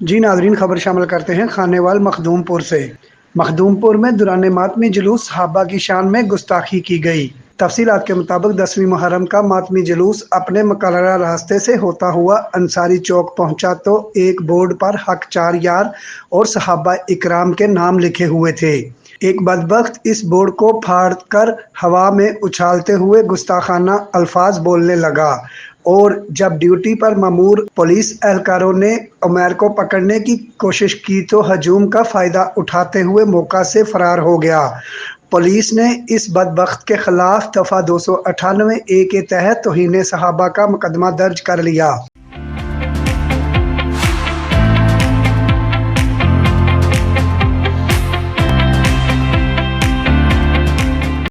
جی ناظرین، خبر شامل کرتے ہیں خانیوال مخدوم پور سے۔ مخدوم پور میں دوران ماتمی جلوس صحابہ کی شان میں گستاخی کی گئی۔ تفصیلات کے مطابق 10ویں محرم کا ماتمی جلوس اپنے مقررہ راستے سے ہوتا ہوا انصاری چوک پہنچا تو ایک بورڈ پر حق چار یار اور صحابہ اکرام کے نام لکھے ہوئے تھے۔ ایک بدبخت اس بورڈ کو پھاڑ کر ہوا میں اچھالتے ہوئے گستاخانہ الفاظ بولنے لگا، اور جب ڈیوٹی پر مامور پولیس اہلکاروں نے عمیر کو پکڑنے کی کوشش کی تو ہجوم کا فائدہ اٹھاتے ہوئے موقع سے فرار ہو گیا۔ پولیس نے اس بدبخت کے خلاف دفعہ 298A کے تحت توہین صحابہ کا مقدمہ درج کر لیا۔